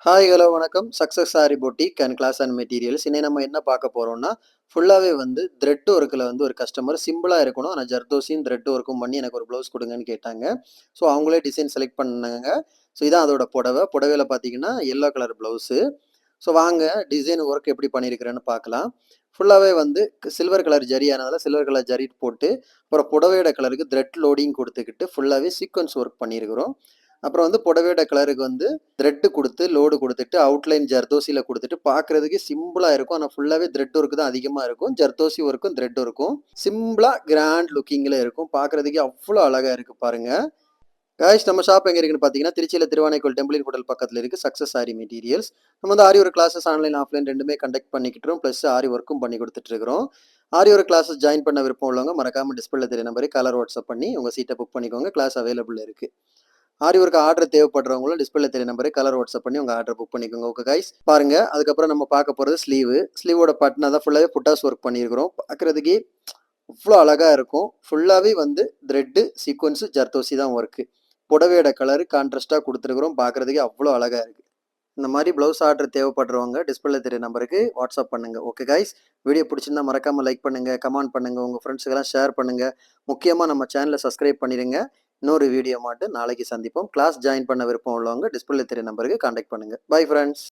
Hi hello வணக்கம். Success sari boutique and class and materials. இன்னைக்கு நம்ம என்ன பார்க்க போறோம்னா, ஃபுல்லாவே வந்து த்ரெட் ஒர்க்ல வந்து ஒரு கஸ்டமர் சிம்பிளா இருக்கணும். ஆனா ஜர்தோசியும் த்ரெட் ஒர்க்கும் பண்ணி எனக்கு ஒரு ப்ளவுஸ் குடுங்கன்னு கேட்டாங்க. ஸோ அவங்களே டிசைன் செலக்ட் பண்ணாங்க. ஸோ இதான் அதோட புடவை. புடவையில பார்த்தீங்கன்னா, எல்லோ கலர் ப்ளவுஸு. ஸோ வாங்க டிசைன் ஒர்க் எப்படி பண்ணியிருக்கிறேன்னு பார்க்கலாம். ஃபுல்லாவே வந்து சில்வர் கலர் ஜரி ஆனதால சில்வர் கலர் ஜரி போட்டு, அப்புறம் புடவையோட கலருக்கு த்ரெட் லோடிங் குடுத்துக்கிட்டு ஃபுல்லாவே சீக்வென்ஸ் ஒர்க் பண்ணியிருக்கிறோம். அப்புறம் வந்து புடவையோட கலருக்கு வந்து த்ரெட் குடுத்து, லோடு குடுத்துட்டு, அவுட்லைன் ஜர்தோசில குடுத்துட்டு, பார்க்கறதுக்கே சிம்பிளா இருக்கும். ஆனா ஃபுல்லாவே த்ரெட் ஒர்க் தான் அதிகமா இருக்கும். ஜர்தோசி ஒர்க்கும், த்ரெட் ஒர்க்கும். சிம்பிளா கிராண்ட் லுக்கிங்ல இருக்கும். பார்க்கறதுக்கே அவ்ளோ அழகா இருக்கு பாருங்க. காய்ஸ் நம்ம ஷாப் எங்க இருக்குன்னு பார்த்தீங்கன்னா, திருச்சியில திருவானைக்கோயில் டெம்பிள் ஹோட்டல் பக்கத்துல இருக்கு. Success sorry materials. நம்ம வந்து ஆரி ஒர்க் கிளாஸஸ் ஆன்லைன், ஆஃப்லைன் 2மே கண்டக்ட் பண்ணிக்கிட்டுறோம். பிளஸ் ஆரி ஒர்க்கும் பண்ணி குடுத்துட்டு இருக்கிறோம். ஆரி ஒர்க் கிளாஸஸ் ஜாயின் பண்ண விருப்பம் உள்ளவங்க மறக்காம டிஸ்பிளேல தெரிய நம்பருக்கு கலர் வாட்ஸ்அப் பண்ணி உங்க சீட்ட புக் பண்ணிக்கோங்க. கிளாஸ் அவைலபிள் இருக்கு. ஆரி ஒர்க் ஆர்டர் தேவைப்படுறவங்களும் டிஸ்பிளேல தெரிய நம்பருக்கு கலர் வாட்ஸ்அப் பண்ணி உங்க ஆர்டர் புக் பண்ணிக்கோங்க. ஓகே கைஸ் பாருங்க. அதுக்கப்புறம் நம்ம பார்க்க போறது ஸ்லீவோட பட்டன் தான் ஃபுல்லாவே புட்டாஸ் ஒர்க் பண்ணியிருக்கிறோம். பார்க்கறதுக்கே அவ்வளோ அழகா இருக்கும். ஃபுல்லாவே வந்து த்ரெட்டு சீக்வன்ஸ் ஜர்தோசி தான் ஒர்க்கு. புடவையோட கலர் கான்ட்ராஸ்டா கொடுத்துருக்குறோம். பார்க்கறதுக்கே அவ்வளோ அழகா இருக்கு. இந்த மாதிரி ப்ளவுஸ் ஆர்டர் தேவைப்படுறவங்க டிஸ்பிளேல தெரிய நம்பருக்கு வாட்ஸ்அப் பண்ணுங்க. ஓகே கைஸ் வீடியோ பிடிச்சிருந்தா மறக்காம லைக் பண்ணுங்க, கமெண்ட் பண்ணுங்க, உங்க ஃப்ரெண்ட்ஸுக்கெல்லாம் ஷேர் பண்ணுங்க. முக்கியமா நம்ம சேனலை சப்ஸ்கிரைப் பண்ணிடுங்க. இன்னொரு வீடியோ மாட்டு நாளைக்கு சந்திப்போம். கிளாஸ் ஜாயின் பண்ண விருப்பம் உள்ளவங்க டிஸ்பிளேல தெரிய நம்பருக்கு கான்டாக்ட் பண்ணுங்க. Bye friends.